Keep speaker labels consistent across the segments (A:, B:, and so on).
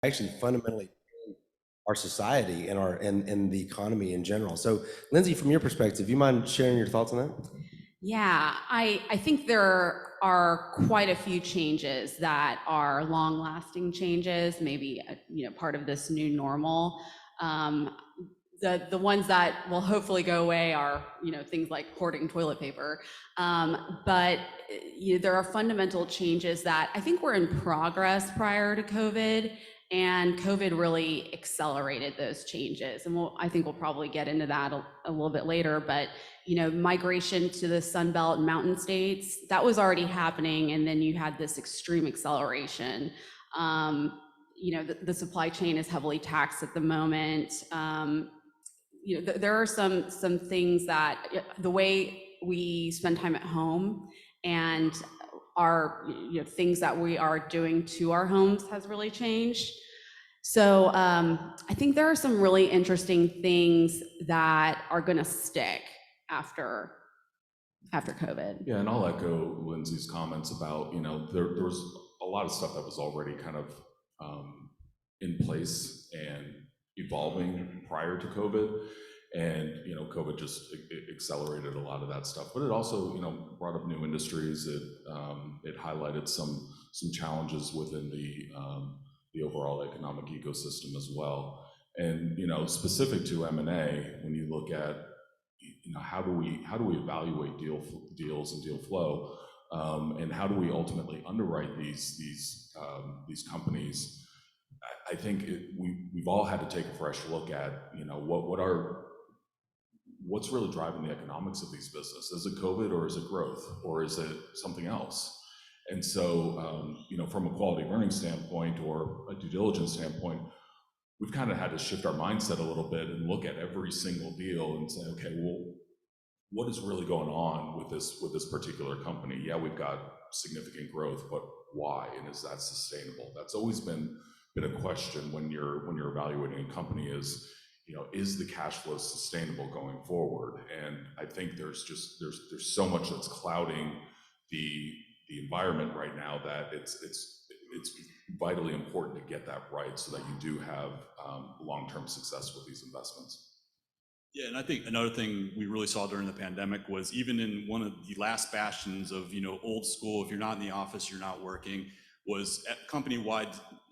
A: actually fundamentally our society and and the economy in general. So, Lindsay, from your perspective, you mind sharing your thoughts on that?
B: Yeah, I think there are quite a few changes that are long-lasting changes, maybe part of this new normal. Um, the ones that will hopefully go away are things like hoarding toilet paper, but there are fundamental changes that I think were in progress prior to COVID, and COVID really accelerated those changes. And I think we'll probably get into that a little bit later, but migration to the Sun Belt and mountain states, that was already happening. And then you had this extreme acceleration. The supply chain is heavily taxed at the moment. There are some things that the way we spend time at home and our things that we are doing to our homes has really changed. So I think there are some really interesting things that are going to stick after COVID.
C: Yeah, and I'll echo Lindsay's comments about, there was a lot of stuff that was already kind of in place and evolving prior to COVID. And, COVID just accelerated a lot of that stuff. But it also, brought up new industries. It highlighted some challenges within the overall economic ecosystem as well. And, specific to M&A, when you look at how do we evaluate deals and deal flow, and how do we ultimately underwrite these companies? I think we've all had to take a fresh look at what's really driving the economics of these businesses. Is it COVID, or is it growth, or is it something else? And so from a quality of earnings standpoint or a due diligence standpoint, we've kind of had to shift our mindset a little bit and look at every single deal and say, okay, well, what is really going on with this particular company? Yeah, we've got significant growth, but why? And is that sustainable? That's always been a question when you're evaluating a company is the cash flow sustainable going forward? And I think there's so much that's clouding the environment right now that it's vitally important to get that right so that you do have long-term success with these investments.
D: Yeah, and I think another thing we really saw during the pandemic was even in one of the last bastions of old school, if you're not in the office, you're not working, was company-wide,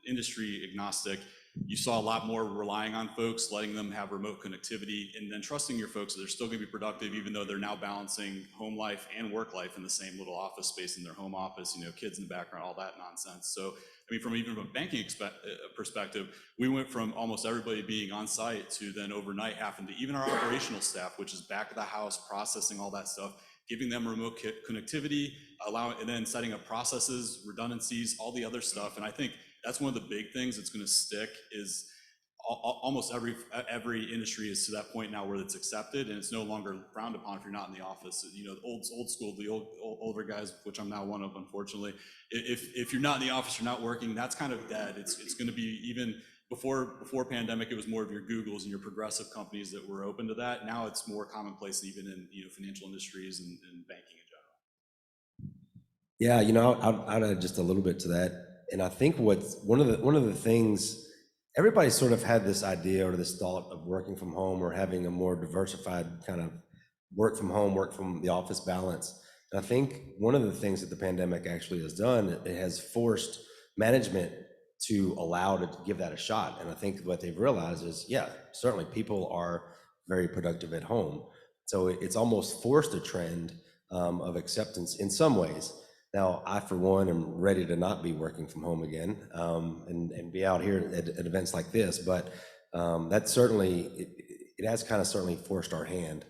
D: industry agnostic. You saw a lot more relying on folks, letting them have remote connectivity, and then trusting your folks that they're still going to be productive, even though they're now balancing home life and work life in the same little office space in their home office, kids in the background, all that nonsense. So, from even a banking perspective, we went from almost everybody being on site to then overnight having to, even our operational staff, which is back of the house, processing all that stuff, giving them remote connectivity, and then setting up processes, redundancies, all the other stuff. And I think that's one of the big things that's going to stick is almost every industry is to that point now where it's accepted and it's no longer frowned upon if you're not in the office. Old school, the older guys, which I'm now one of, unfortunately. If you're not in the office, you're not working. That's kind of dead. It's going to be, even before pandemic, it was more of your Googles and your progressive companies that were open to that. Now it's more commonplace, even in financial industries and banking in
A: Yeah,
D: general.
A: I'd add just a little bit to that. And I think what's one of the things, everybody sort of had this idea or this thought of working from home or having a more diversified kind of work from home, work from the office balance. And I think one of the things that the pandemic actually has done, it has forced management to allow to give that a shot. And I think what they've realized is, yeah, certainly people are very productive at home. So it's almost forced a trend of acceptance in some ways. Now, I, for one, am ready to not be working from home again and be out here at events like this, but that certainly, it has kind of certainly forced our hand.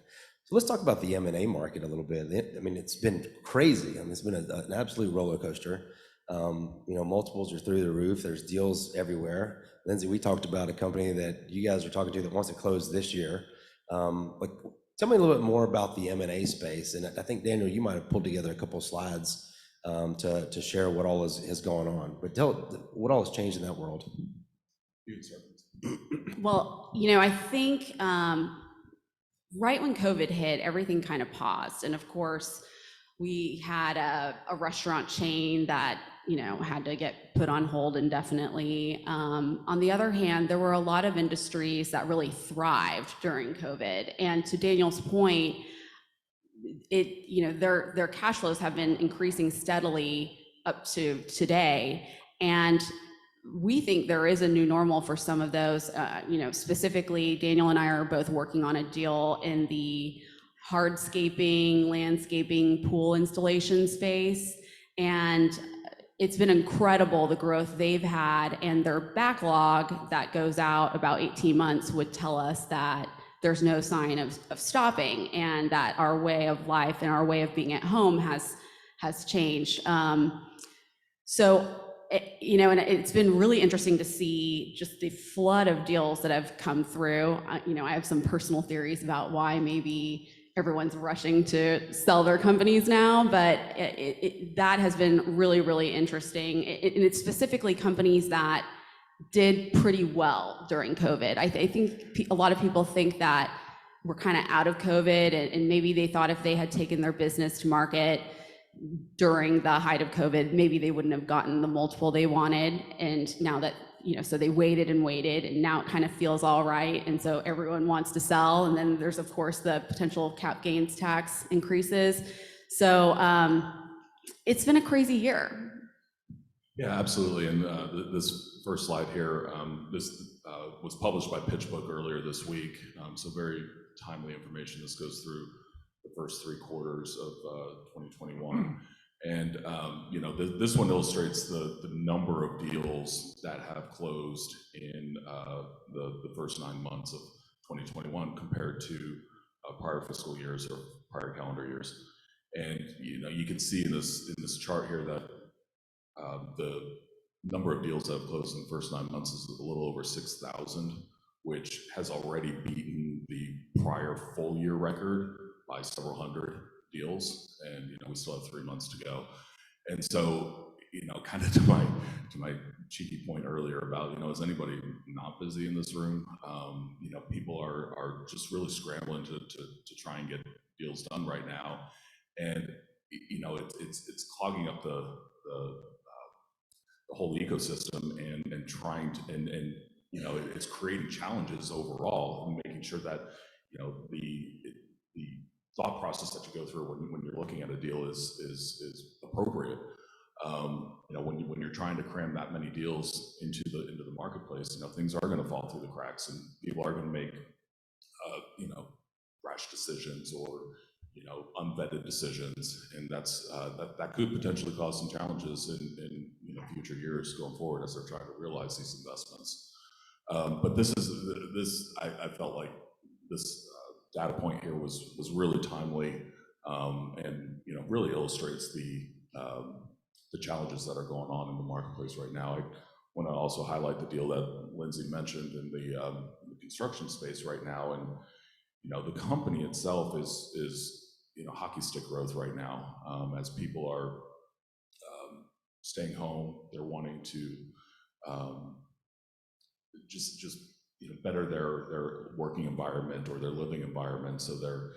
A: So let's talk about the M&A market a little bit. It's been crazy. It's been an absolute roller coaster. Multiples are through the roof. There's deals everywhere. Lindsay, we talked about a company that you guys are talking to that wants to close this year. But tell me a little bit more about the M&A space. And I think, Daniel, you might have pulled together a couple of slides to share what all has gone on. But tell what all has changed in that world.
B: Well, I think right when COVID hit, everything kind of paused. And of course, we had a restaurant chain that had to get put on hold indefinitely. On the other hand, there were a lot of industries that really thrived during COVID. And to Daniel's point, their cash flows have been increasing steadily up to today. And we think there is a new normal for some of those. Specifically, Daniel and I are both working on a deal in the hardscaping, landscaping, pool installation space. And it's been incredible, the growth they've had, and their backlog that goes out about 18 months would tell us that there's no sign of stopping, and that our way of life and our way of being at home has changed. And it's been really interesting to see just the flood of deals that have come through. I have some personal theories about why maybe everyone's rushing to sell their companies now, but that has been really, really interesting. And it's specifically companies that did pretty well during COVID. I think a lot of people think that we're kind of out of COVID, and maybe they thought if they had taken their business to market during the height of COVID, maybe they wouldn't have gotten the multiple they wanted. And now that, so they waited and waited, and now it kind of feels all right. And so everyone wants to sell. And then there's, of course, the potential cap gains tax increases. So it's been a crazy year.
C: Yeah, absolutely. And this first slide here, this was published by PitchBook earlier this week. So very timely information. This goes through the first 3 quarters of 2021. And this one illustrates the number of deals that have closed in the first 9 months of 2021 compared to prior fiscal years or prior calendar years. And you can see in this chart here that the number of deals that have closed in the first 9 months is a little over 6,000, which has already beaten the prior full year record by several hundred deals. And we still have 3 months to go. And so kind of to my cheeky point earlier about is anybody not busy in this room? People are just really scrambling to try and get deals done right now. And it's clogging up the whole ecosystem and trying to and it's creating challenges overall, and making sure that the thought process that you go through when you're looking at a deal is appropriate. When you're trying to cram that many deals into the marketplace, things are going to fall through the cracks, and people are going to make rash decisions or unvetted decisions, and that could potentially cause some challenges in future years going forward as they're trying to realize these investments. But I felt like this data point here was really timely, and really illustrates the challenges that are going on in the marketplace right now. I want to also highlight the deal that Lindsay mentioned in the construction space right now, and the company itself is hockey stick growth right now, as people are staying home. They're wanting to just better their working environment or their living environment. So they're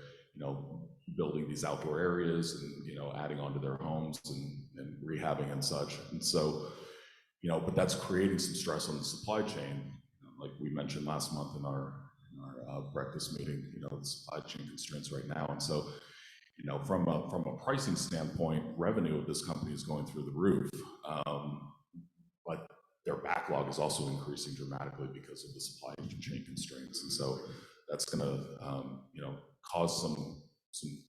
C: building these outdoor areas and adding onto their homes and rehabbing and such. And so but that's creating some stress on the supply chain, like we mentioned last month in our breakfast meeting. The supply chain constraints right now. And so from a pricing standpoint, revenue of this company is going through the roof, but their backlog is also increasing dramatically because of the supply chain constraints. And so that's going to cause some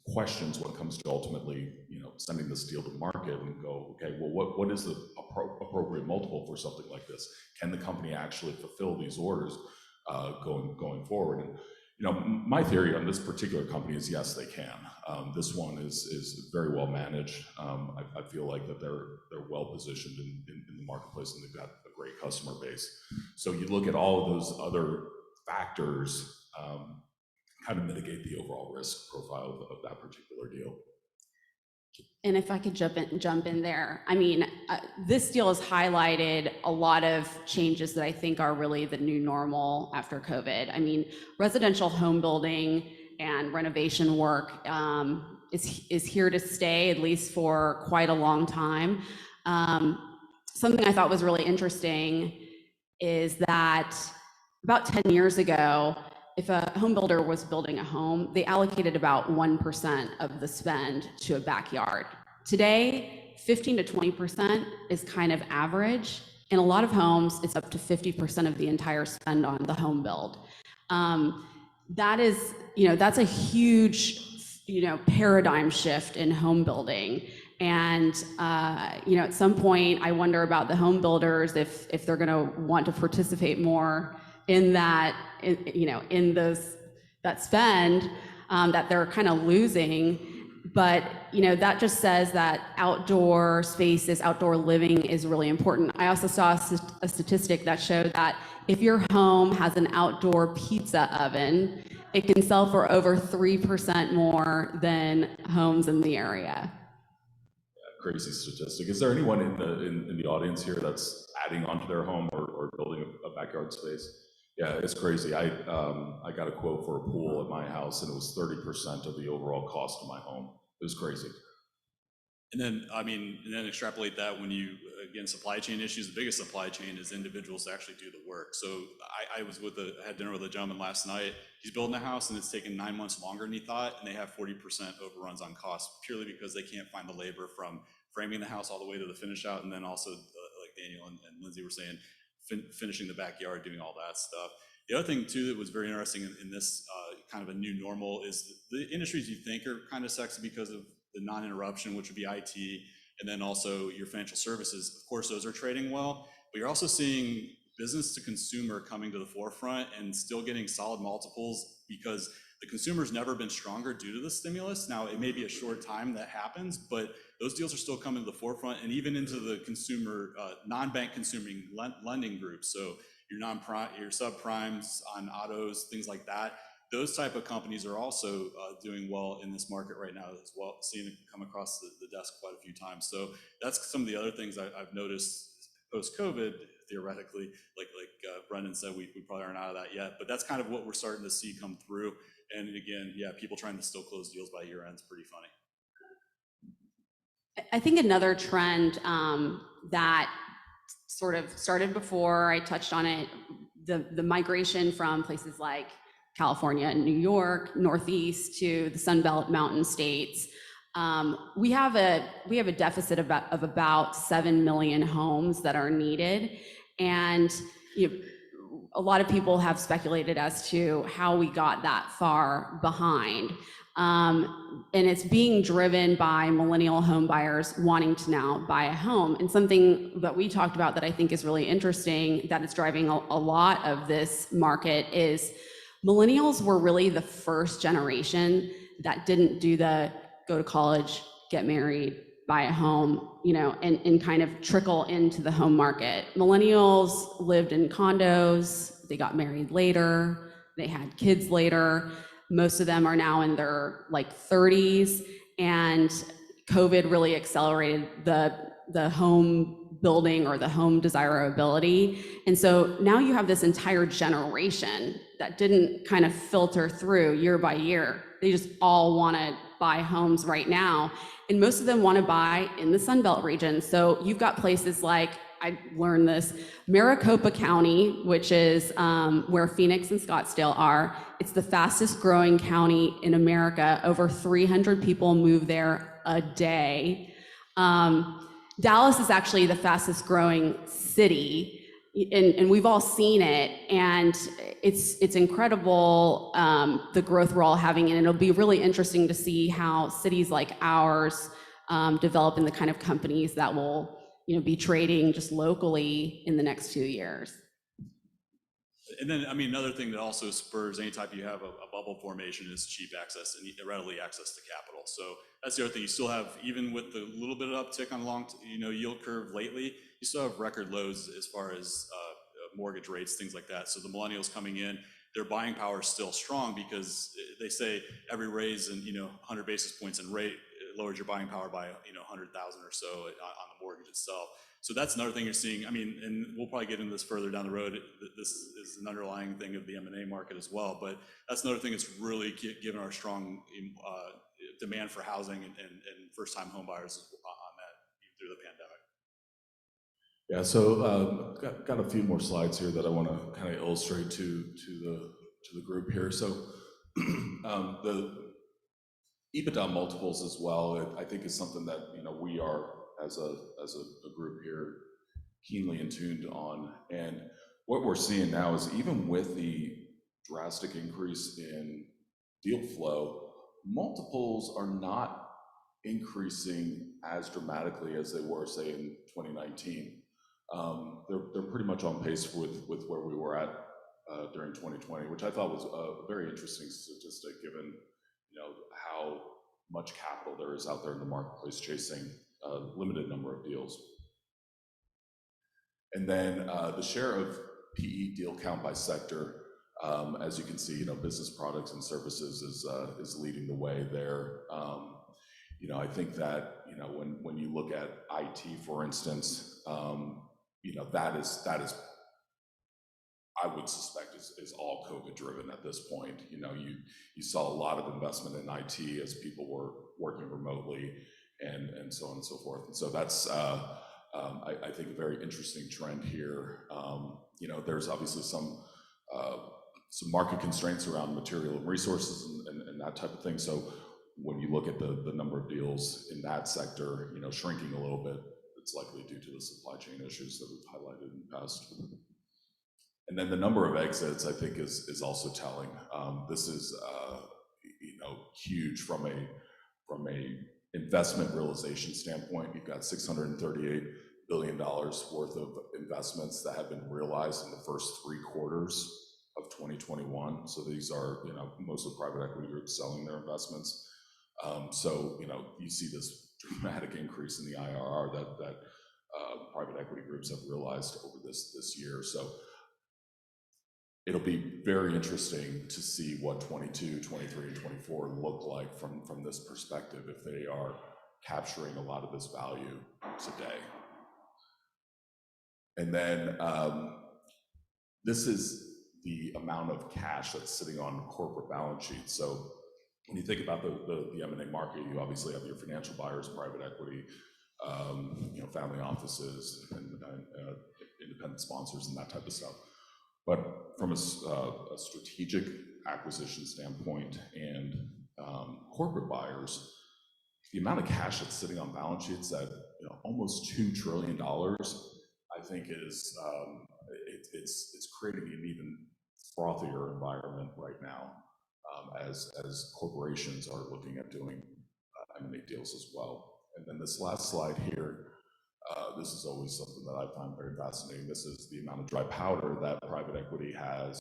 C: questions when it comes to ultimately sending this deal to market and go, okay, well, what is the appropriate multiple for something like this? Can the company actually fulfill these orders going forward? And my theory on this particular company is yes, they can. This one is very well managed. I feel like that they're well positioned in the marketplace, and they've got a great customer base. So you look at all of those other factors, kind of mitigate the overall risk profile of that particular deal.
B: And if I could jump in there, I mean, this deal has highlighted a lot of changes that I think are really the new normal after COVID. I mean, residential home building and renovation work is here to stay, at least for quite a long time. something I thought was really interesting is that about 10 years ago, if a home builder was building a home, they allocated about 1% of the spend to a backyard. Today, 15 to 20% is kind of average. In a lot of homes, it's up to 50% of the entire spend on the home build. That is, that's a huge, paradigm shift in home building. And, at some point, I wonder about the home builders if they're going to want to participate more in that, that spend that they're kind of losing. But, that just says that outdoor spaces, outdoor living is really important. I also saw a statistic that showed that if your home has an outdoor pizza oven, it can sell for over 3% more than homes in the area.
C: Crazy statistic. Is there anyone in the audience here that's adding onto their home or building a backyard space? Yeah, it's crazy. I got a quote for a pool at my house, and it was 30% of the overall cost of my home. It was crazy.
D: And then, extrapolate that when you, again, supply chain issues, the biggest supply chain is individuals to actually do the work. So I had dinner with a gentleman last night. He's building a house and it's taken 9 months longer than he thought, and they have 40% overruns on costs purely because they can't find the labor from framing the house all the way to the finish out, and then also, like Daniel and Lindsay were saying, finishing the backyard, doing all that stuff. The other thing too that was very interesting in this kind of a new normal is the industries you think are kind of sexy because of the non-interruption, which would be IT, and then also your financial services. Of course, those are trading well, but you're also seeing business to consumer coming to the forefront and still getting solid multiples because the consumer's never been stronger due to the stimulus. Now, it may be a short time that happens, but those deals are still coming to the forefront and even into the consumer, non-bank consuming lending groups. So your your subprimes on autos, things like that. Those type of companies are also doing well in this market right now as well, seeing it come across the desk quite a few times. So that's some of the other things I've noticed post-COVID, theoretically, like Brendan said, we probably aren't out of that yet, but that's kind of what we're starting to see come through. And again, yeah, people trying to still close deals by year end is pretty funny.
B: I think another trend that sort of started before, I touched on it, the migration from places like California and New York, Northeast to the Sun Belt mountain states. We have a deficit of about 7 million homes that are needed, and a lot of people have speculated as to how we got that far behind. And it's being driven by millennial home buyers wanting to now buy a home. And something that we talked about that I think is really interesting that is driving a lot of this market is millennials were really the first generation that didn't do the go to college, get married, buy a home, and kind of trickle into the home market. Millennials lived in condos, they got married later, they had kids later. Most of them are now in their 30s, and COVID really accelerated the home building or the home desirability. And so now you have this entire generation that didn't kind of filter through year by year. They just all want to buy homes right now. And most of them want to buy in the Sun Belt region. So you've got places like, I learned this, Maricopa County, which is where Phoenix and Scottsdale are. It's the fastest growing county in America. Over 300 people move there a day. Dallas is actually the fastest growing city, and we've all seen it, and it's incredible, the growth we're all having, and it'll be really interesting to see how cities like ours develop in the kind of companies that will be trading just locally in the next 2 years.
D: And then, another thing that also spurs anytime you have a bubble formation is cheap access and readily access to capital. So that's the other thing. You still have, even with the little bit of uptick on long, yield curve lately, you still have record lows as far as mortgage rates, things like that. So the millennials coming in, their buying power is still strong because they say every raise in 100 basis points in rate lowers your buying power by 100,000 or so on the mortgage itself. So that's another thing you're seeing. And we'll probably get into this further down the road. This is an underlying thing of the M&A market as well. But that's another thing that's really given our strong demand for housing and first-time home buyers on that through the pandemic.
C: Yeah, so got a few more slides here that I want to kind of illustrate to the group here. So the EBITDA multiples as well, I think is something that we are as a group here keenly in tuned on. And what we're seeing now is even with the drastic increase in deal flow, multiples are not increasing as dramatically as they were, say, in 2019. They're pretty much on pace with where we were at during 2020, which I thought was a very interesting statistic, given how much capital there is out there in the marketplace chasing a limited number of deals. And then the share of PE deal count by sector, as you can see, business products and services is leading the way there. I think that when you look at IT, for instance, that is I would suspect is all COVID driven at this point. You saw a lot of investment in IT as people were working remotely and so on and so forth. And so that's I think a very interesting trend here. There's obviously some market constraints around material and resources and that type of thing. So when you look at the number of deals in that sector, shrinking a little bit, it's likely due to the supply chain issues that we've highlighted in the past. And then the number of exits, I think, is also telling. This is huge from a investment realization standpoint. You've got $638 billion worth of investments that have been realized in the first 3 quarters of 2021. So these are mostly private equity groups selling their investments. So you see this dramatic increase in the IRR that private equity groups have realized over this year. So it'll be very interesting to see what 22, 23, and 24 look like from this perspective, if they are capturing a lot of this value today. And then this is the amount of cash that's sitting on corporate balance sheets. So when you think about the M&A market, you obviously have your financial buyers, private equity, family offices, and independent sponsors, and that type of stuff. But from a strategic acquisition standpoint and corporate buyers, the amount of cash that's sitting on balance sheets at almost $2 trillion, I think is it's creating an even frothier environment right now as corporations are looking at doing M&A deals as well. And then this last slide here, this is always something that I find very fascinating. This is the amount of dry powder that private equity has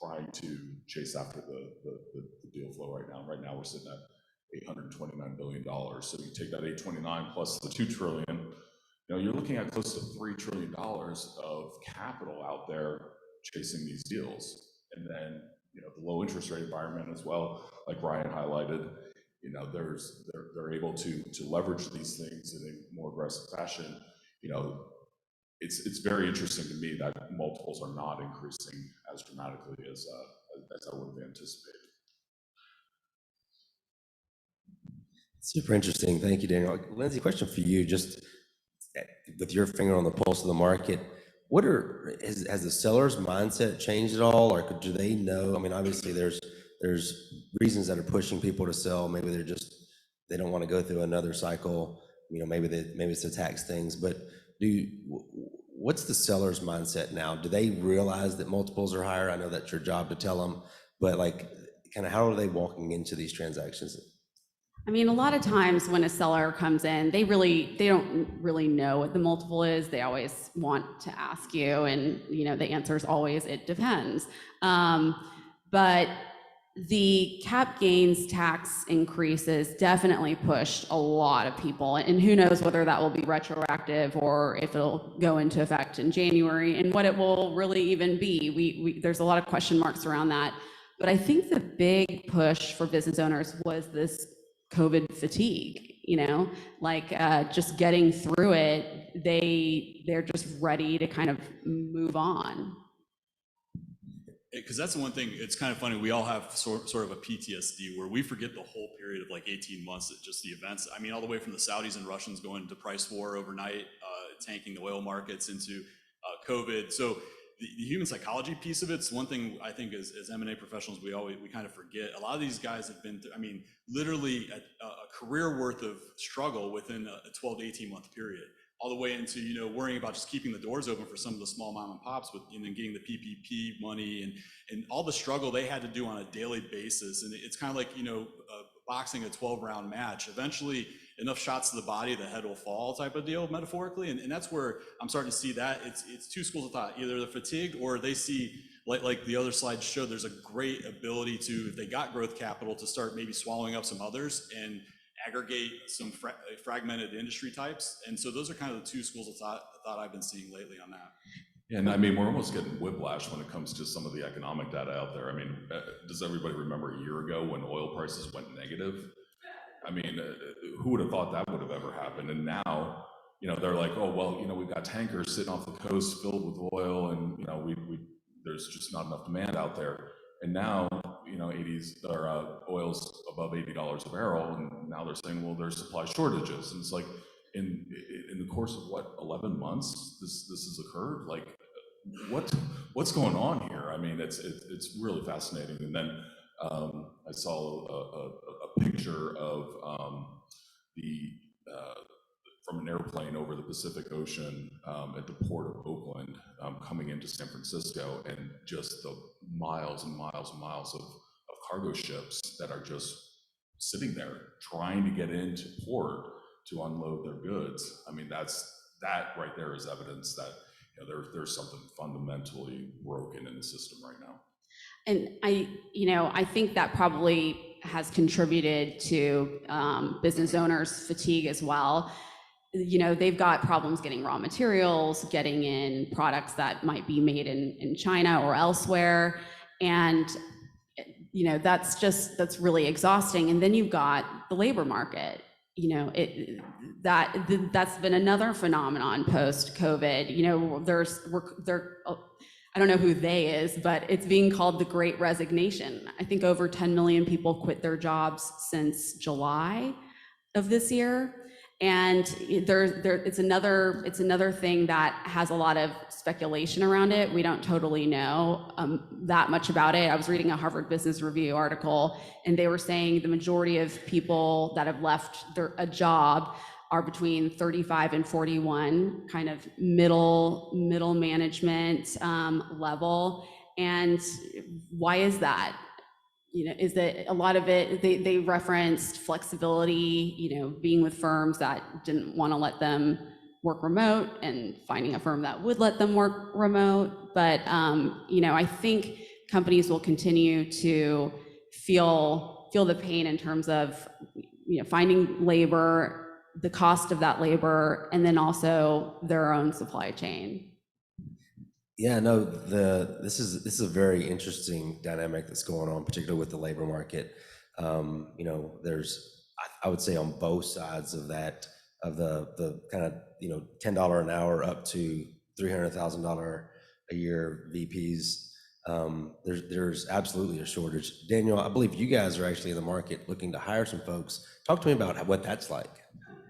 C: trying to chase after the deal flow right now. Right now we're sitting at $829 billion. So you take that 829 plus the 2 trillion, you're looking at close to $3 trillion of capital out there chasing these deals. And then the low interest rate environment as well, like Ryan highlighted, they're able to leverage these things in a more aggressive fashion. It's very interesting to me that multiples are not increasing as dramatically as I would have anticipated.
A: Super interesting. Thank you, Daniel. Lindsay, question for you, just with your finger on the pulse of the market. Has the seller's mindset changed at all, or do they know? I mean, obviously there's reasons that are pushing people to sell. Maybe they don't want to go through another cycle. Maybe it's the tax things. But what's the seller's mindset now? Do they realize that multiples are higher? I know that's your job to tell them, but kind of how are they walking into these transactions?
B: I mean, a lot of times when a seller comes in, they don't really know what the multiple is. They always want to ask you, and the answer is always, it depends. But the cap gains tax increases definitely pushed a lot of people, and who knows whether that will be retroactive or if it'll go into effect in January, and what it will really even be. There's a lot of question marks around that. But I think the big push for business owners was this COVID fatigue, just getting through it. They're just ready to kind of move on.
D: Because that's the one thing, it's kind of funny, we all have sort of a PTSD where we forget the whole period of 18 months, that just the events, I mean, all the way from the Saudis and Russians going into price war overnight, tanking the oil markets into COVID. So the human psychology piece of it's one thing I think as M&A professionals, we kind of forget. A lot of these guys have been through, I mean, literally a career worth of struggle within a 12 to 18 month period, all the way into, you know, worrying about just keeping the doors open for some of the small mom and pops with, and then getting the PPP money and all the struggle they had to do on a daily basis. And it's kind of like, you know, boxing a 12-round match. Eventually, enough shots to the body, the head will fall type of deal, metaphorically. And that's where I'm starting to see that. It's two schools of thought. Either they're fatigued or they see, like the other slides showed, there's a great ability to, if they got growth capital, to start maybe swallowing up some others and aggregate some fragmented industry types. And so those are kind of the two schools of thought I've been seeing lately on that.
C: And I mean, we're almost getting whiplash when it comes to some of the economic data out there. I mean, does everybody remember a year ago when oil prices went negative? I mean, who would have thought that would have ever happened? And now, you know, they're like, oh, well, you know, we've got tankers sitting off the coast filled with oil, and, you know, there's just not enough demand out there. And now, you know, oil's above $80 a barrel, and now they're saying, well, there's supply shortages. And it's like, in the course of what, 11 months, this has occurred? Like, what's going on here? I mean, it's really fascinating. And then I saw a picture of from an airplane over the Pacific Ocean at the port of Oakland, coming into San Francisco, and just the miles and miles and miles of cargo ships that are just sitting there trying to get into port to unload their goods. I mean, that right there is evidence that, you know, there's something fundamentally broken in the system right now.
B: And I think that probably has contributed to business owners' fatigue as well. You know, they've got problems getting raw materials, getting in products that might be made in China or elsewhere. And, you know, that's really exhausting. And then you've got the labor market. You know, that's been another phenomenon post-COVID. You know, I don't know who they is, but it's being called the Great Resignation. I think over 10 million people quit their jobs since July of this year. And it's another thing that has a lot of speculation around it. We don't totally know that much about it. I was reading a Harvard Business Review article, and they were saying the majority of people that have left a job are between 35 and 41, kind of middle management level. And why is that? You know, is that a lot of it, they referenced flexibility, you know, being with firms that didn't want to let them work remote and finding a firm that would let them work remote. But, you know, I think companies will continue to feel the pain in terms of, you know, finding labor, the cost of that labor, and then also their own supply chain.
A: Yeah, no, this is a very interesting dynamic that's going on, particularly with the labor market. You know, there's, I would say, on both sides of that, of the kind of, you know, $10 an hour up to $300,000 a year VPs. There's absolutely a shortage. Daniel, I believe you guys are actually in the market looking to hire some folks. Talk to me about what that's like.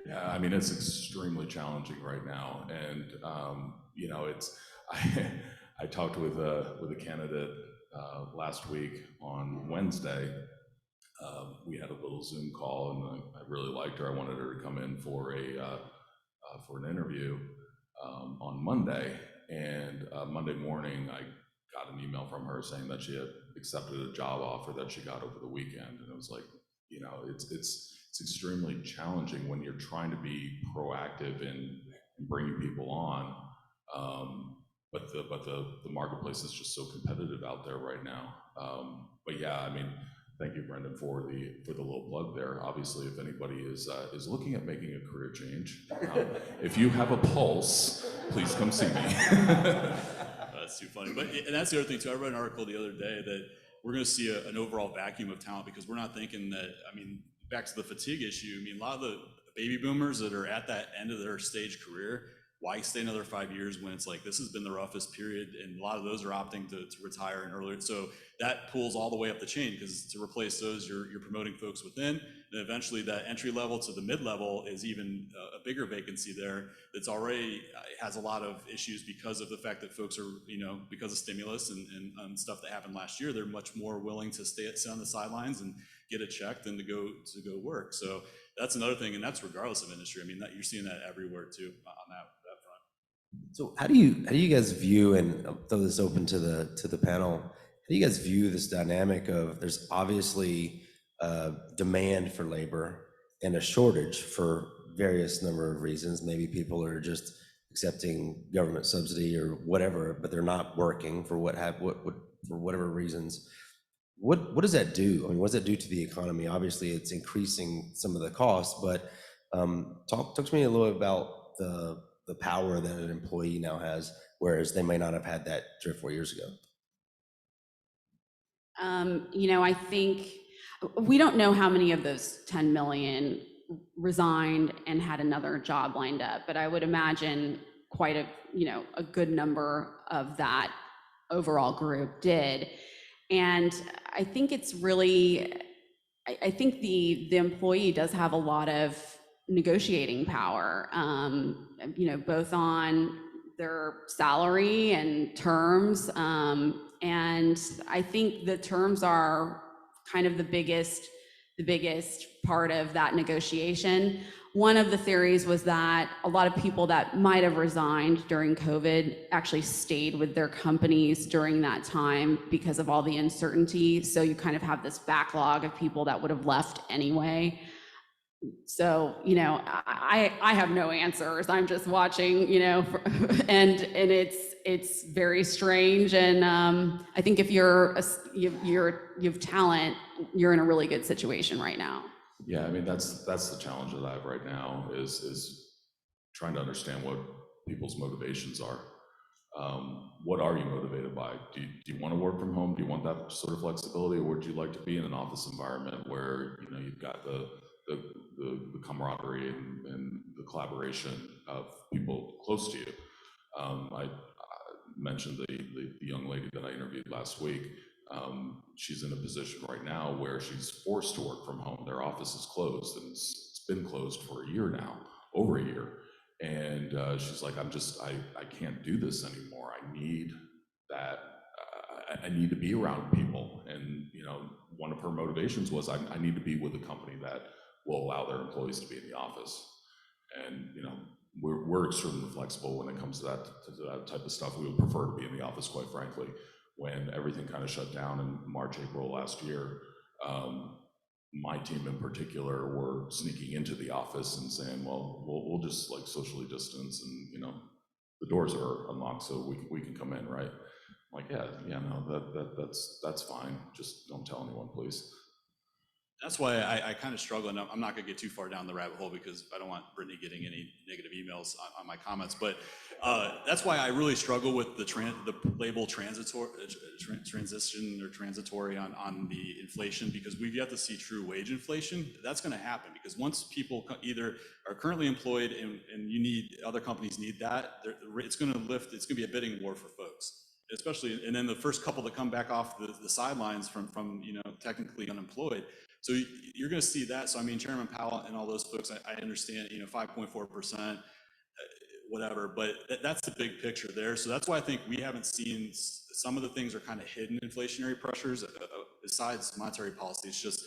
C: Yeah, I mean, it's extremely challenging right now, and you know, I talked with a candidate last week on Wednesday. We had a little Zoom call, and I really liked her. I wanted her to come in for an interview on Monday. And Monday morning, I got an email from her saying that she had accepted a job offer that she got over the weekend. And it was like, you know, it's extremely challenging when you're trying to be proactive in bringing people on. But the marketplace is just so competitive out there right now. But yeah, I mean, thank you, Brendan, for the little plug there. Obviously, if anybody is looking at making a career change, if you have a pulse, please come see me.
D: That's too funny. And that's the other thing too. I read an article the other day that we're going to see an overall vacuum of talent, because we're not thinking that, I mean, back to the fatigue issue, I mean, a lot of the baby boomers that are at that end of their stage career, Why stay another 5 years when it's like, this has been the roughest period, and a lot of those are opting to retire and earlier. So that pulls all the way up the chain, because to replace those, you're promoting folks within, and eventually that entry level to the mid-level is even a bigger vacancy there that's already has a lot of issues because of the fact that folks are, because of stimulus and stuff that happened last year, they're much more willing to sit on the sidelines and get a check than to go work. So that's another thing, and that's regardless of industry. I mean, you're seeing that everywhere too on that front.
A: So how do you guys view, and I'll throw this open to the panel, how do you guys view this dynamic of there's obviously demand for labor and a shortage for various number of reasons. Maybe people are just accepting government subsidy or whatever, but they're not working for for whatever reasons. What does that do? I mean, what does that do to the economy? Obviously, it's increasing some of the costs, but talk to me a little bit about the power that an employee now has, whereas they may not have had that 3 or 4 years ago.
B: I think we don't know how many of those 10 million resigned and had another job lined up, but I would imagine quite a good number of that overall group did. And I think it's really, I think the employee does have a lot of negotiating power, both on their salary and terms. And I think the terms are kind of the biggest part of that negotiation. One of the theories was that a lot of people that might have resigned during COVID actually stayed with their companies during that time because of all the uncertainty. So you kind of have this backlog of people that would have left anyway. So, I have no answers. I'm just watching, and it's very strange. And I think if you have talent, you're in a really good situation right now.
C: Yeah, I mean, that's the challenge that I have right now is trying to understand what people's motivations are. What are you motivated by? Do you want to work from home? Do you want that sort of flexibility, or would you like to be in an office environment where you've got the camaraderie and the collaboration of people close to you? I mentioned the young lady that I interviewed last week. She's in a position right now where she's forced to work from home. Their office is closed, and it's been closed for a year now, over a year. And she's like, I can't do this anymore. I need that. I need to be around people. And one of her motivations was, I need to be with a company that will allow their employees to be in the office. And we're extremely flexible when it comes to that type of stuff. We would prefer to be in the office, quite frankly. When everything kind of shut down in March, April last year, my team in particular were sneaking into the office and saying, well, we'll just like socially distance, and the doors are unlocked, so we can come in, right? I'm like, no, that's fine. Just don't tell anyone, please.
D: That's why I kind of struggle, and I'm not going to get too far down the rabbit hole because I don't want Brittany getting any negative emails on my comments. But that's why I really struggle with the label transition or transitory on the inflation, because we've yet to see true wage inflation. That's going to happen because once people either are currently employed and other companies need that, it's going to lift. It's going to be a bidding war for folks, especially, and then the first couple that come back off the sidelines from technically unemployed. So you're going to see that. So I mean, Chairman Powell and all those folks, I understand 5.4%, whatever, but that's the big picture there. So that's why I think we haven't seen, some of the things are kind of hidden inflationary pressures besides monetary policy. It's just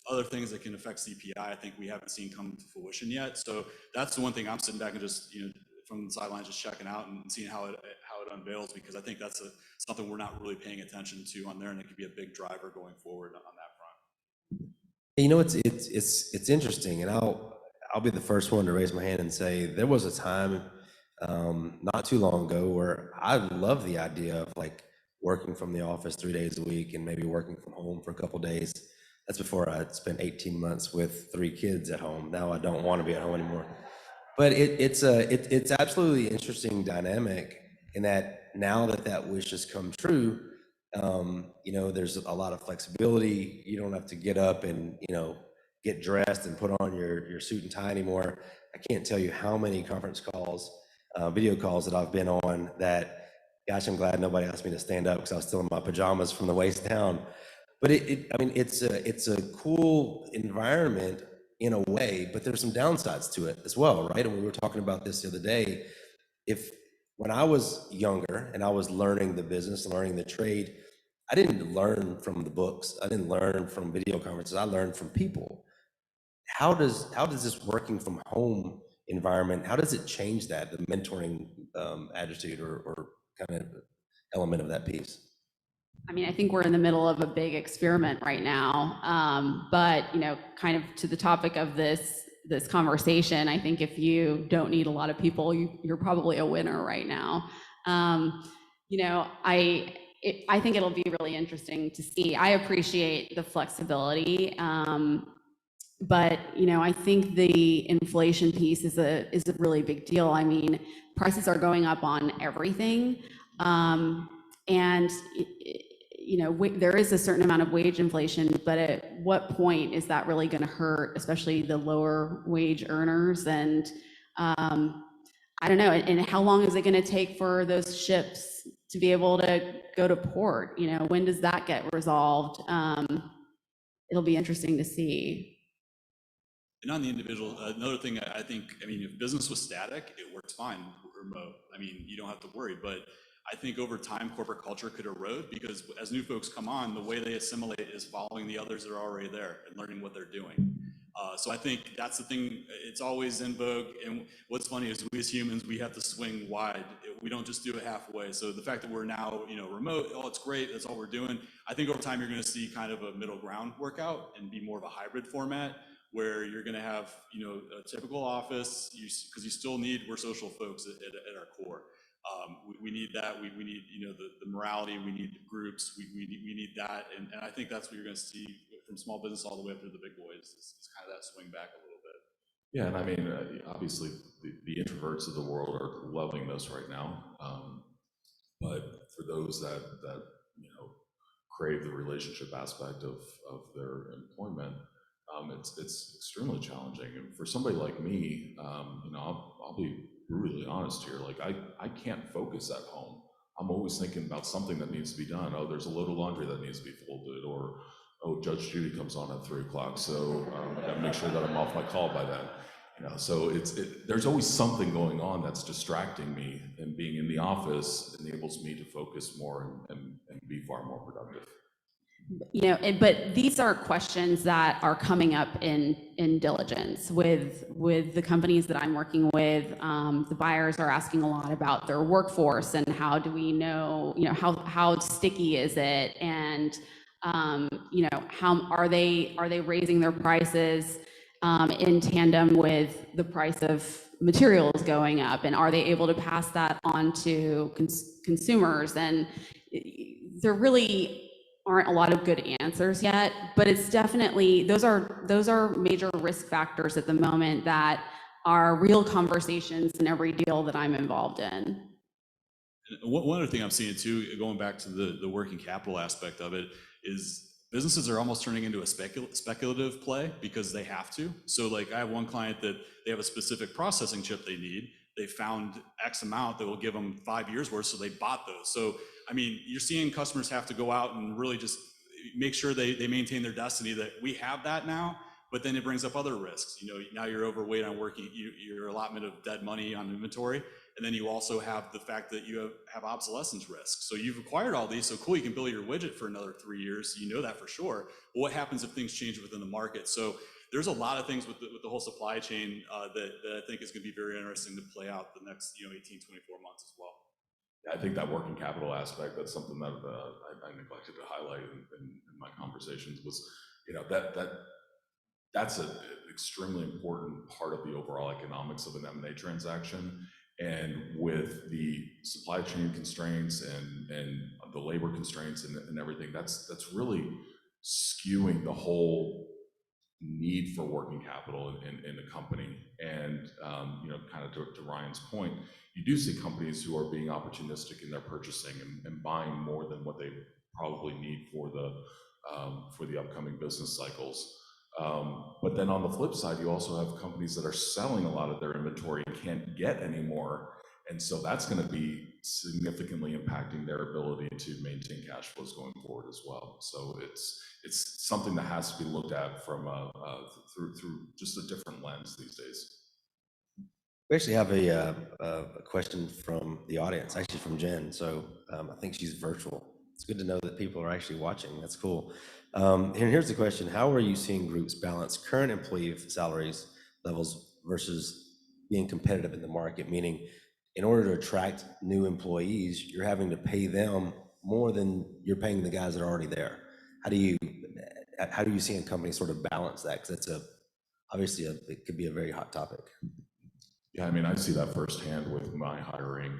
D: other things that can affect CPI. I think we haven't seen come to fruition yet. So that's the one thing I'm sitting back and just from the sidelines just checking out and seeing how it unveils, because I think that's something we're not really paying attention to on there, and it could be a big driver going forward on that front.
A: It's interesting, and I'll be the first one to raise my hand and say there was a time not too long ago where I loved the idea of like working from the office 3 days a week and maybe working from home for a couple days. That's before I'd spent 18 months with 3 kids at home. Now I don't want to be at home anymore. But it's absolutely interesting dynamic in that now that wish has come true, there's a lot of flexibility. You don't have to get up and get dressed and put on your suit and tie anymore. I can't tell you how many conference calls video calls that I've been on that, gosh, I'm glad nobody asked me to stand up because I was still in my pajamas from the waist down. But I mean, it's a cool environment in a way, but there's some downsides to it as well, right? And we were talking about this the other day. If when I was younger and I was learning the business and learning the trade, I didn't learn from the books. I didn't learn from video conferences. I learned from people. How does this working from home environment, how does it change that, the mentoring attitude or kind of element of that piece?
B: I mean, I think we're in the middle of a big experiment right now. But, kind of to the topic of this conversation, I think if you don't need a lot of people, you're probably a winner right now. I think it'll be really interesting to see. I appreciate the flexibility. But I think the inflation piece is a really big deal. I mean, prices are going up on everything. And there is a certain amount of wage inflation, but at what point is that really going to hurt, especially the lower wage earners? And I don't know. And how long is it going to take for those ships to be able to go to port? When does that get resolved? It'll be interesting to see.
D: And on the individual, another thing I think, if business was static, it works fine remote. You don't have to worry, but I think over time, corporate culture could erode because as new folks come on, the way they assimilate is following the others that are already there and learning what they're doing. So I think that's the thing, it's always in vogue. And what's funny is we as humans, we have to swing wide. We don't just do it halfway. So the fact that we're now, remote, it's great, that's all we're doing. I think over time, you're gonna see kind of a middle ground workout and be more of a hybrid format where you're gonna have, a typical office, because you still need, we're social folks at our core. We need that, we need, the morality, we need groups, we need that. And I think that's what you're gonna see from small business all the way up to the big boys. It's kind of that swing back a little bit.
C: Yeah, and obviously the introverts of the world are loving this right now. But for those that crave the relationship aspect of their employment, it's extremely challenging. And for somebody like me, I'll be brutally honest here. Like I can't focus at home. I'm always thinking about something that needs to be done. Oh, there's a load of laundry that needs to be folded, or oh, Judge Judy comes on at 3 o'clock, so I got to make sure that I'm off my call by then. So there's always something going on that's distracting me, and being in the office enables me to focus more and be far more productive.
B: But these are questions that are coming up in diligence with the companies that I'm working with. The buyers are asking a lot about their workforce and how do we know, how sticky is it, and how are they raising their prices in tandem with the price of materials going up, and are they able to pass that on to consumers? And there really aren't a lot of good answers yet, but it's definitely, those are major risk factors at the moment that are real conversations in every deal that I'm involved in.
D: One other thing I'm seeing too, going back to the working capital aspect of it, is businesses are almost turning into a speculative play because they have to. So like I have one client that they have a specific processing chip they need. They found X amount that will give them 5 years worth, so they bought those. So, you're seeing customers have to go out and really just make sure they maintain their destiny, that we have that now, but then it brings up other risks. Now you're overweight on working, your allotment of dead money on inventory, and then you also have the fact that you have obsolescence risk. So you've acquired all these, so cool, you can build your widget for another 3 years, that for sure. But what happens if things change within the market? So there's a lot of things with the whole supply chain that I think is going to be very interesting to play out the next 18, 24 months as well.
C: Yeah, I think that working capital aspect, that's something that I neglected to highlight in my conversations, was that's an extremely important part of the overall economics of an M&A transaction. And with the supply chain constraints and the labor constraints and everything, that's really skewing the whole need for working capital in the company. And kind of to Ryan's point, you do see companies who are being opportunistic in their purchasing and buying more than what they probably need for the upcoming business cycles. But then on the flip side, you also have companies that are selling a lot of their inventory and can't get any more, And so that's going to be significantly impacting their ability to maintain cash flows going forward as well. So it's something that has to be looked at from through just a different lens these days.
A: We actually have a question from the audience, actually from Jen. So I think she's virtual. It's good to know that people are actually watching. That's cool. And here's the question: how are you seeing groups balance current employee salaries levels versus being competitive in the market? Meaning, in order to attract new employees, you're having to pay them more than you're paying the guys that are already there. How do you see a company sort of balance that? Because it's obviously it could be a very hot topic.
C: Yeah, I mean, I see that firsthand with my hiring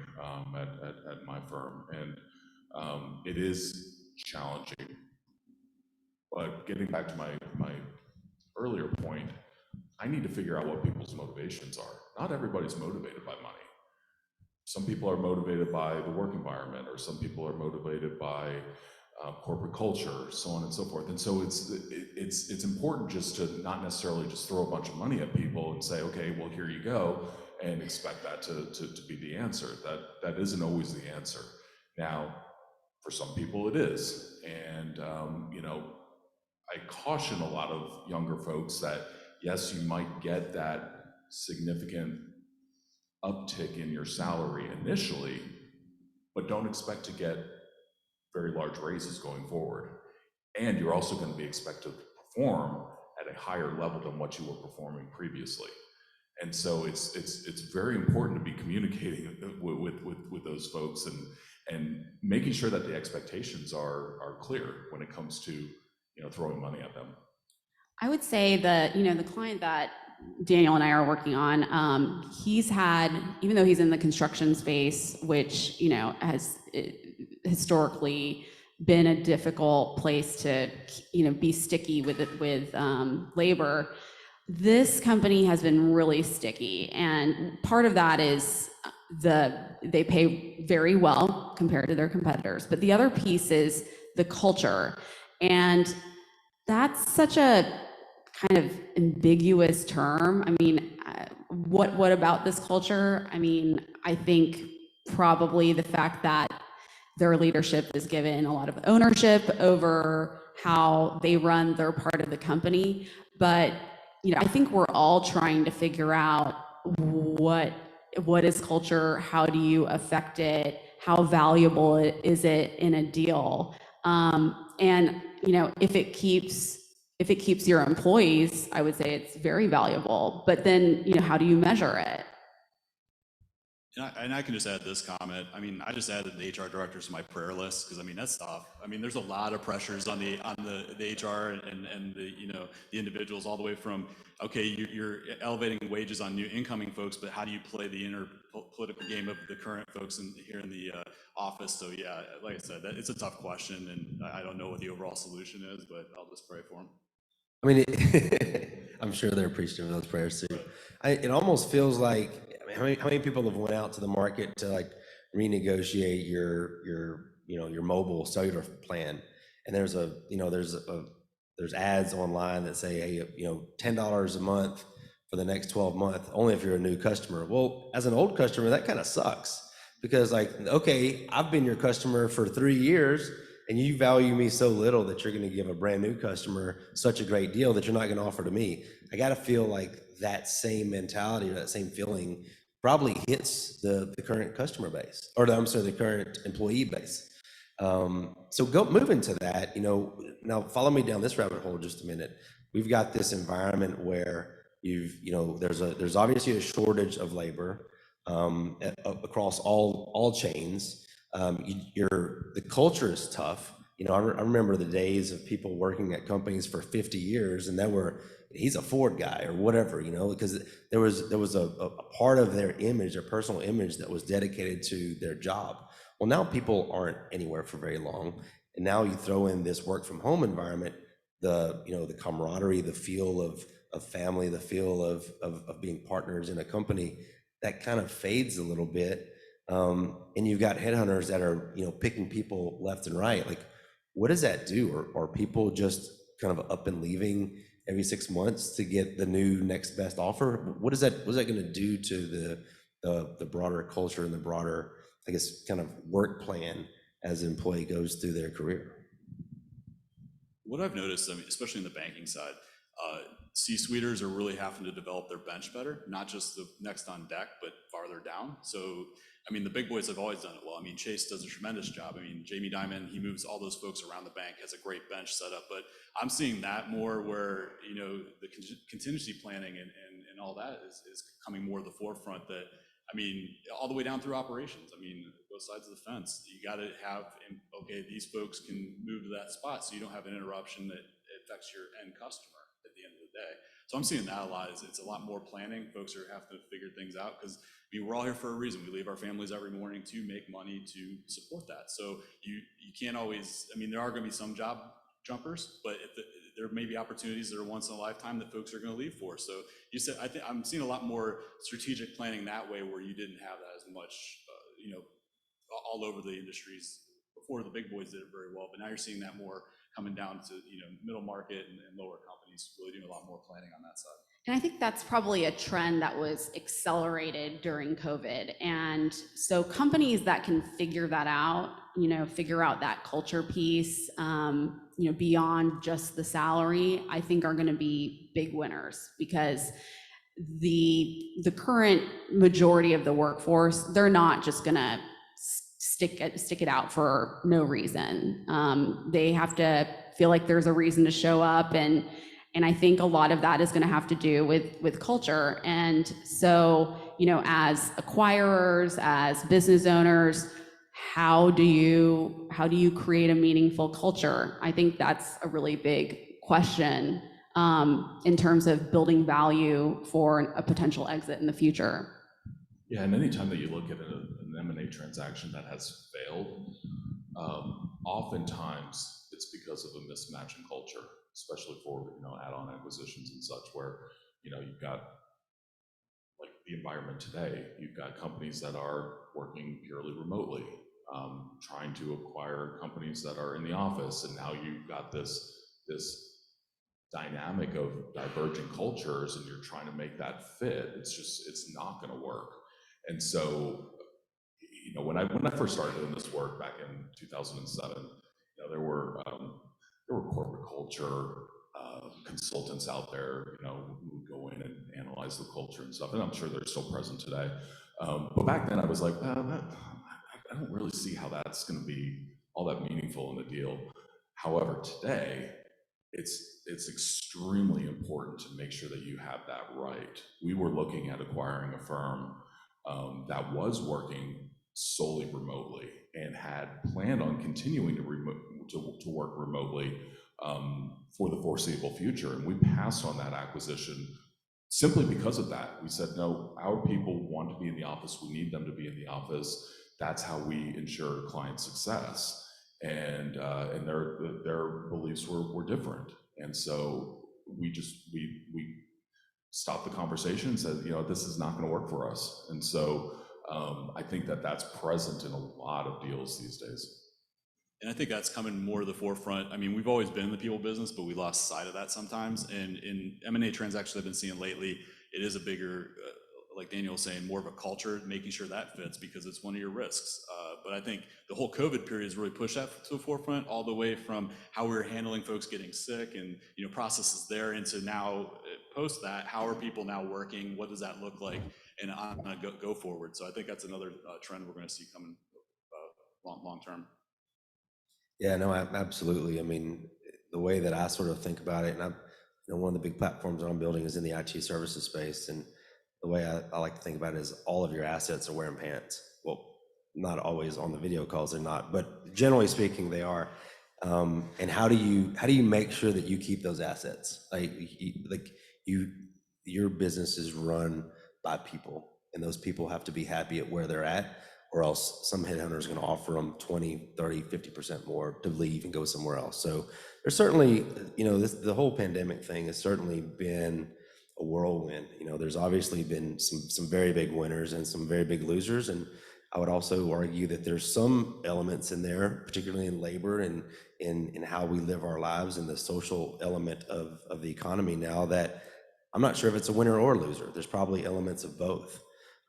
C: at my firm, and it is challenging. But getting back to my earlier point, I need to figure out what people's motivations are. Not everybody's motivated by money. Some people are motivated by the work environment, or some people are motivated by corporate culture, so on and so forth. And so it's important just to not necessarily just throw a bunch of money at people and say, okay, well, here you go, and expect that to be the answer. That isn't always the answer. Now, for some people it is. And, I caution a lot of younger folks that, yes, you might get that significant uptick in your salary initially, but don't expect to get very large raises going forward. And you're also going to be expected to perform at a higher level than what you were performing previously. And so it's very important to be communicating with those folks and making sure that the expectations are clear when it comes to throwing money at them.
B: I would say that, the client that Daniel and I are working on, he's had, even though he's in the construction space, which, has historically been a difficult place to, be sticky with labor, this company has been really sticky. And part of that is they pay very well compared to their competitors. But the other piece is the culture. And that's such a kind of ambiguous term. I mean, what about this culture? I mean, I think probably the fact that their leadership is given a lot of ownership over how they run their part of the company. But, I think we're all trying to figure out what is culture? How do you affect it? How valuable is it in a deal? And, if it keeps your employees, I would say it's very valuable. But then, how do you measure it?
D: And I can just add this comment. I mean, I just added the HR directors to my prayer list because, I mean, that's tough. I mean, there's a lot of pressures on the HR and the the individuals, all the way from, okay, you're elevating wages on new incoming folks, but how do you play the inner political game of the current folks here in the office? So yeah, like I said, it's a tough question, and I don't know what the overall solution is, but I'll just pray for them.
A: I mean, I'm sure they're appreciative of those prayers too. It almost feels like, I mean, how many people have went out to the market to like renegotiate your mobile cellular plan, and there's ads online that say, hey, $10 a month for the next 12 months, only if you're a new customer. Well, as an old customer, that kind of sucks, because like, okay, I've been your customer for 3 years, and you value me so little that you're going to give a brand new customer such a great deal that you're not going to offer to me. I got to feel like that same mentality or that same feeling probably hits the current customer base, or the current employee base. So moving to that, now follow me down this rabbit hole just a minute. We've got this environment where there's obviously a shortage of labor across all chains. The culture is tough. I remember the days of people working at companies for 50 years, and he's a Ford guy or whatever, because there was a part of their image, their personal image, that was dedicated to their job. Well, now people aren't anywhere for very long, and now you throw in this work from home environment, the camaraderie, the feel of family, the feel of being partners in a company, that kind of fades a little bit. And you've got headhunters that are, picking people left and right. Like, what does that do? Are people just kind of up and leaving every 6 months to get the new next best offer? What is that going to do to the broader culture and the broader, I guess, kind of work plan as an employee goes through their career.
D: What I've noticed, I mean, especially in the banking side, C-suiters are really having to develop their bench better, not just the next on deck, but farther down. So, I mean, the big boys have always done it well. I mean, Chase does a tremendous job. I mean, Jamie Dimon, he moves all those folks around the bank, has a great bench set up. But I'm seeing that more where, you know, the contingency planning and all that is coming more to the forefront. That, I mean, all the way down through operations. I mean, both sides of the fence. You got to have, okay, these folks can move to that spot so you don't have an interruption that affects your end customer at the end of the day. So I'm seeing that a lot. It's a lot more planning. Folks are having to figure things out because, I mean, we're all here for a reason. We leave our families every morning to make money to support that. So you can't always, I mean, there are going to be some job jumpers, but there may be opportunities that are once in a lifetime that folks are going to leave for. So you said, I think I'm seeing a lot more strategic planning that way, where you didn't have that as much, you know, all over the industries. Before, the big boys did it very well, but now you're seeing that more coming down to, you know, middle market and lower companies really doing a lot more planning on that side.
B: And I think that's probably a trend that was accelerated during COVID. And so companies that can figure that out, you know, figure out that culture piece, you know, beyond just the salary, I think are going to be big winners, because the current majority of the workforce, they're not just going to stick it out for no reason. They have to feel like there's a reason to show up, and I think a lot of that is going to have to do with culture. And so, you know, as acquirers, as business owners, how do you create a meaningful culture? I think that's a really big question in terms of building value for a potential exit in the future.
C: Yeah, and anytime that you look at an M&A transaction that has failed, oftentimes it's because of a mismatch in culture, especially for, you know, add-on acquisitions and such, where, you know, you've got, like the environment today, you've got companies that are working purely remotely, trying to acquire companies that are in the office, and now you've got this dynamic of diverging cultures, and you're trying to make that fit. It's not going to work. And so, you know, when I first started doing this work back in 2007, you know, there were corporate culture consultants out there, you know, who would go in and analyze the culture and stuff, and I'm sure they're still present today. But back then I was like, I don't really see how that's going to be all that meaningful in the deal. However, today, it's extremely important to make sure that you have that right. We were looking at acquiring a firm that was working solely remotely and had planned on continuing to work remotely for the foreseeable future. And we passed on that acquisition simply because of that. We said, no, our people want to be in the office. We need them to be in the office. That's how we ensure client success. And their beliefs were different. And so we stopped the conversation and said, you know, this is not going to work for us. And so I think that that's present in a lot of deals these days.
D: And I think that's coming more to the forefront. I mean, we've always been in the people business, but we lost sight of that sometimes. And in M&A transactions I've been seeing lately, it is a bigger, like Daniel was saying, more of a culture, making sure that fits, because it's one of your risks. But I think the whole COVID period has really pushed that to the forefront, all the way from how we were handling folks getting sick and, you know, processes there, into now post that, how are people now working? What does that look like? And on a go forward. So I think that's another trend we're going to see coming long term.
A: Yeah, no, absolutely. I mean, the way that I sort of think about it, and I'm, you know, one of the big platforms that I'm building is in the IT services space, and the way I like to think about it is all of your assets are wearing pants. Well, not always on the video calls, they're not, but generally speaking, they are. And how do you make sure that you keep those assets? Your business is run by people, and those people have to be happy at where they're at, or else some headhunter is going to offer them 20, 30, 50% more to leave and go somewhere else. So there's certainly, you know, the whole pandemic thing has certainly been a whirlwind. You know, there's obviously been some very big winners and some very big losers. And I would also argue that there's some elements in there, particularly in labor and in how we live our lives and the social element of the economy now, that I'm not sure if it's a winner or a loser. There's probably elements of both.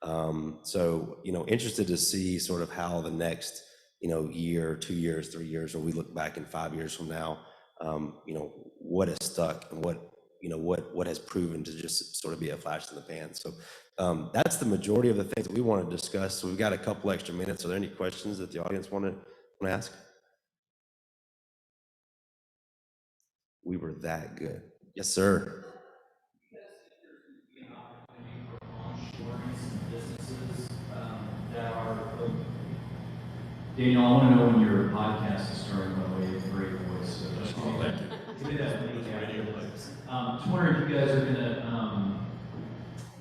A: So, interested to see sort of how the next, year, 2 years, 3 years, or we look back in 5 years from now, what has stuck and what has proven to just sort of be a flash in the pan. So that's the majority of the things that we want to discuss. So we've got a couple extra minutes. Are there any questions that the audience want to ask? We were that good. Yes, sir.
E: Daniel, I want to know when your podcast is starting, by the way. You have a great voice. So just give me that link after this. Just wondering if you guys are going to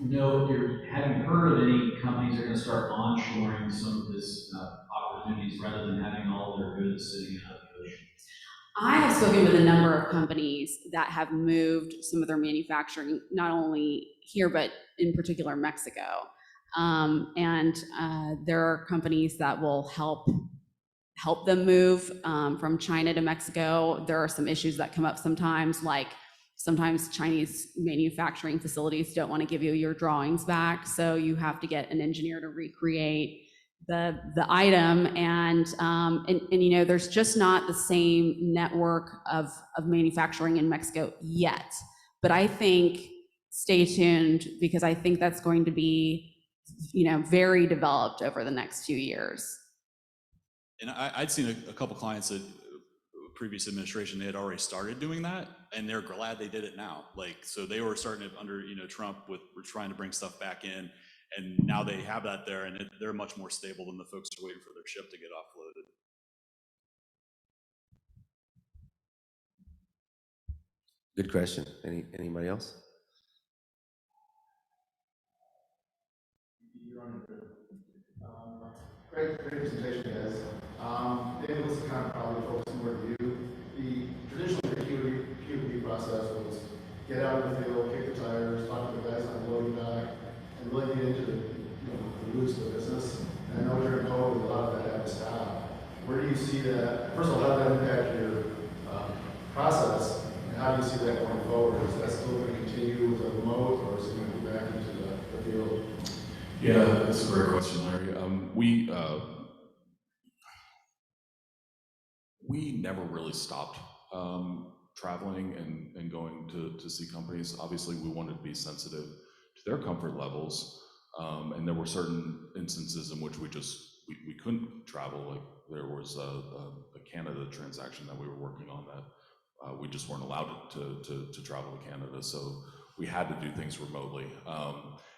E: know if you're having heard of any companies that are going to start onshoring some of this opportunities rather than having all their goods sitting out of the ocean.
B: I have spoken with a number of companies that have moved some of their manufacturing, not only here, but in particular Mexico. There are companies that will help them move from China to Mexico. There are some issues that come up sometimes, like sometimes Chinese manufacturing facilities don't want to give you your drawings back, so you have to get an engineer to recreate the item, and there's just not the same network of manufacturing in Mexico yet. But I think stay tuned, because I think that's going to be very developed over the next few years.
D: And I'd seen a couple clients that previous administration, they had already started doing that, and they're glad they did it now. So they were starting it under Trump we're trying to bring stuff back in. And now they have that there, and they're much more stable than the folks who are waiting for their ship to get offloaded.
A: Good question. Anybody else?
F: Great presentation, guys. David, this is kind of probably focused more to you. The traditional QB process was get out in the field, kick the tires, talk to the guys on the loading dock, and really get into the roots of the business. And I know during COVID, a lot of that had to stop. Where do you see that? First of all, how does that impact your process? And how do you see that going forward? Is that still going to continue with the remote, or is it going to go back into the field?
C: Yeah, that's a great question, Larry. We never really stopped traveling and going to see companies. Obviously, we wanted to be sensitive to their comfort levels, and there were certain instances in which we couldn't travel. Like there was a Canada transaction that we were working on that we just weren't allowed to travel to Canada, so we had to do things remotely.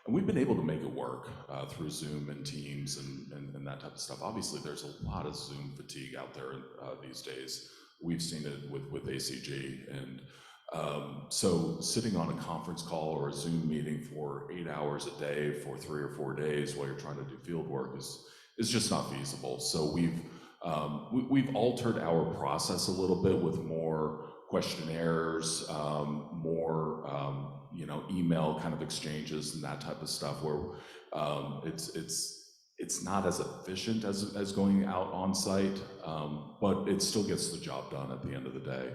C: And we've been able to make it work through Zoom and Teams and that type of stuff. Obviously, there's a lot of Zoom fatigue out there these days. We've seen it with ACG. And so sitting on a conference call or a Zoom meeting for 8 hours a day for 3 or 4 days while you're trying to do field work is just not feasible. So we've altered our process a little bit with more questionnaires, more email kind of exchanges and that type of stuff, where it's not as efficient as going out on site, but it still gets the job done at the end of the day.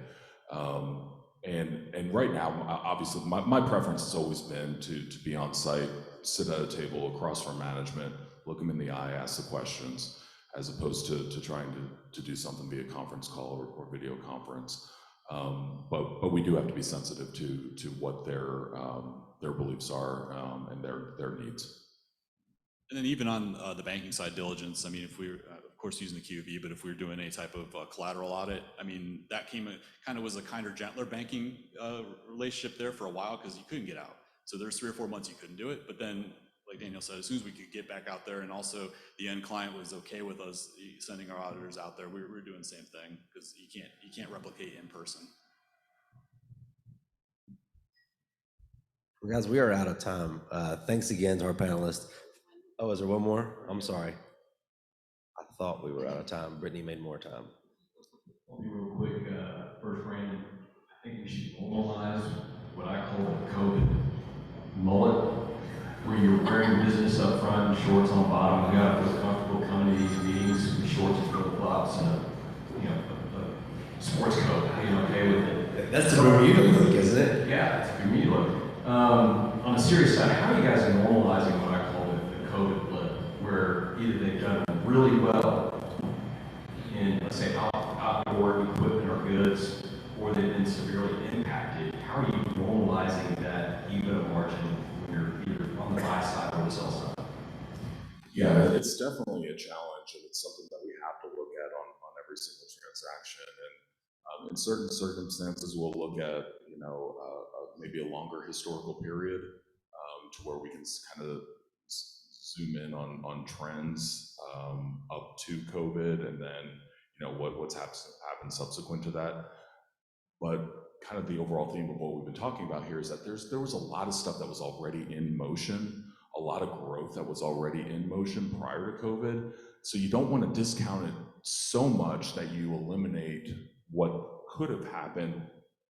C: And right now, obviously, my preference has always been to be on site, sit at a table across from management, look them in the eye, ask the questions, as opposed to trying to do something via conference call or video conference. But we do have to be sensitive to what their beliefs are and their needs.
D: And then even on the banking side diligence, I mean, if we were, of course, using the QB, but if we were doing any type of collateral audit, I mean, that was a kinder, gentler banking relationship there for a while, because you couldn't get out. So there's 3 or 4 months you couldn't do it, but then, like Daniel said, as soon as we could get back out there, and also the end client was okay with us sending our auditors out there, we were doing the same thing, because you can't replicate in person.
A: Well, guys, we are out of time. Thanks again to our panelists. Oh, is there one more? I'm sorry. I thought we were out of time. Brittany made more time.
E: I'll be real quick. First, Brandon, I think we should normalize what I call the COVID mullet, where you're wearing business up front and shorts on bottom. You gotta feel comfortable coming to these meetings with shorts and flip-flops and a sports coat, okay with it.
A: That's the Bermuda look, isn't it?
E: Yeah, it's a Bermuda look. On a serious side, how are you guys normalizing what I call the COVID really well in, let's say, outdoor equipment or goods, or they've been severely impacted, how are you normalizing that EBITDA margin when you're either on the buy side or the sell side?
C: Yeah, it's definitely a challenge, and it's something that we have to look at on every single transaction. And in certain circumstances, we'll look at, maybe a longer historical period to where we can kind of zoom in on trends up to COVID, and then what's happened subsequent to that. But kind of the overall theme of what we've been talking about here is that there was a lot of stuff that was already in motion, a lot of growth that was already in motion prior to COVID. So you don't want to discount it so much that you eliminate what could have happened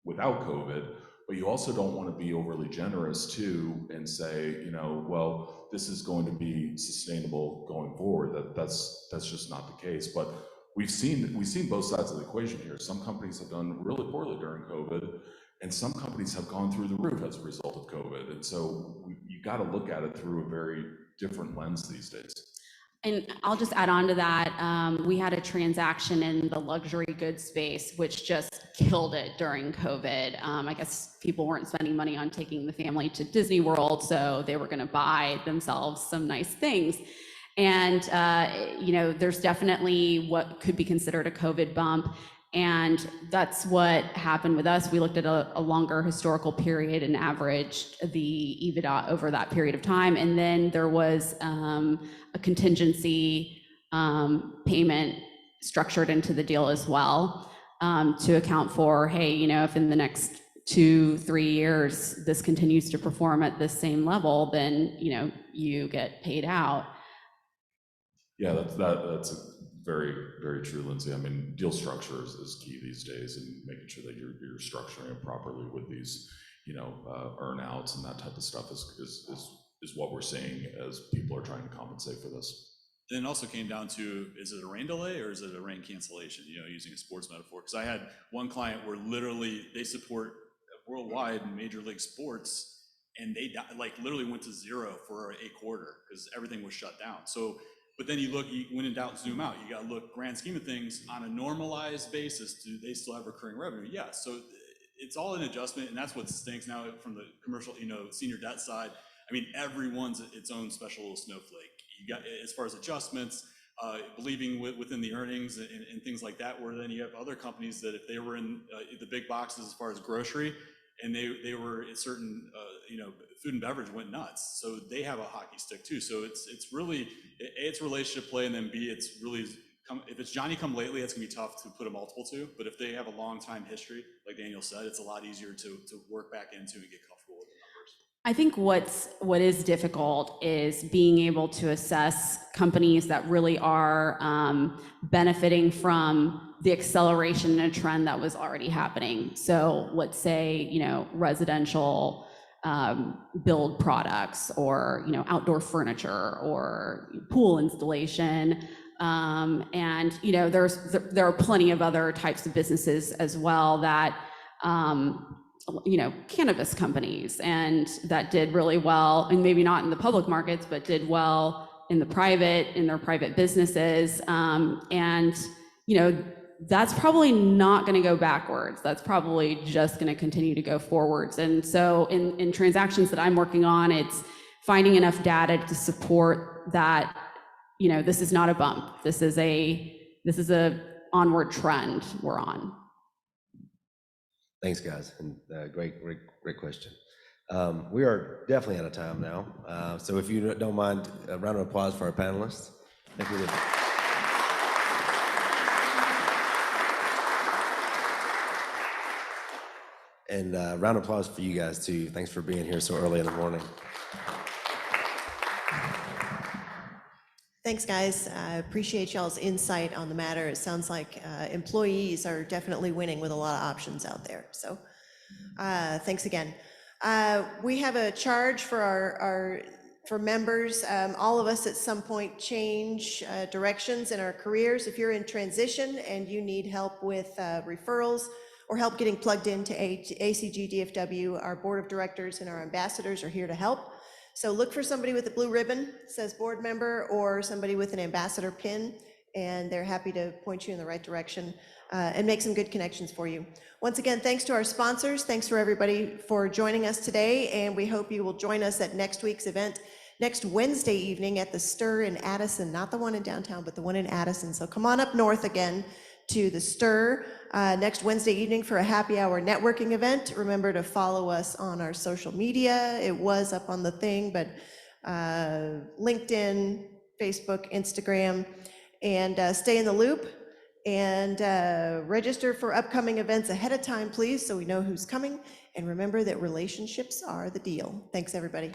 C: without COVID, but you also don't want to be overly generous too and say, well, this is going to be sustainable going forward. That's just not the case. But we've seen both sides of the equation here. Some companies have done really poorly during COVID, and some companies have gone through the roof as a result of COVID. And so you got to look at it through a very different lens these days.
B: And I'll just add on to that. We had a transaction in the luxury goods space, which just killed it during COVID. I guess people weren't spending money on taking the family to Disney World, so they were going to buy themselves some nice things. And, there's definitely what could be considered a COVID bump. And that's what happened with us. We looked at a longer historical period and averaged the EBITDA over that period of time. And then there was a contingency payment structured into the deal as well to account for, hey, if in the next 2-3 years this continues to perform at the same level, then you get paid out.
C: Yeah, that's very, very true, Lindsay. I mean, deal structure is key these days, and making sure that you're structuring it properly with these, earn-outs and that type of stuff is what we're seeing as people are trying to compensate for this.
D: Then it also came down to, is it a rain delay or is it a rain cancellation, using a sports metaphor? Because I had one client where literally they support worldwide Major League Sports, and they literally went to zero for a quarter because everything was shut down. So, but then when in doubt, zoom out. You got to look, grand scheme of things, on a normalized basis, do they still have recurring revenue? Yeah. So it's all an adjustment, and that's what stinks now from the commercial, senior debt side. I mean, everyone's its own special little snowflake. You got, as far as adjustments, believing within the earnings and things like that, where then you have other companies that if they were in the big boxes as far as grocery, and they were in certain, food and beverage went nuts. So they have a hockey stick too. So it's really, it's relationship play, and then B, it's really, if it's Johnny come lately, it's gonna be tough to put a multiple to, but if they have a long time history, like Daniel said, it's a lot easier to work back into and get comfortable with the numbers.
B: I think what is difficult is being able to assess companies that really are benefiting from the acceleration in a trend that was already happening. So let's say, residential build products, or, outdoor furniture, or pool installation. And, there are plenty of other types of businesses as well that, cannabis companies, and that did really well, and maybe not in the public markets, but did well in their private businesses. And, that's probably not going to go backwards. That's probably just going to continue to go forwards. And so in transactions that I'm working on, it's finding enough data to support that, this is not a bump. This is a onward trend we're on.
A: Thanks, guys, and great question. We are definitely out of time now, so if you don't mind, a round of applause for our panelists. Thank you. And a round of applause for you guys too. Thanks for being here so early in the morning.
G: Thanks, guys. I appreciate y'all's insight on the matter. It sounds like employees are definitely winning with a lot of options out there. So thanks again. We have a charge for for members. All of us at some point change directions in our careers. If you're in transition and you need help with referrals or help getting plugged into ACG DFW, our board of directors and our ambassadors are here to help. So look for somebody with a blue ribbon, says board member, or somebody with an ambassador pin, and they're happy to point you in the right direction and make some good connections for you. Once again, thanks to our sponsors. Thanks for everybody for joining us today, and we hope you will join us at next week's event next Wednesday evening at the Stir in Addison, not the one in downtown, but the one in Addison. So come on up north again to the Stir next Wednesday evening for a happy hour networking event. Remember to follow us on our social media. It was up on the thing, but LinkedIn, Facebook, Instagram, and stay in the loop and register for upcoming events ahead of time, please, so we know who's coming. And remember that relationships are the deal. Thanks, everybody.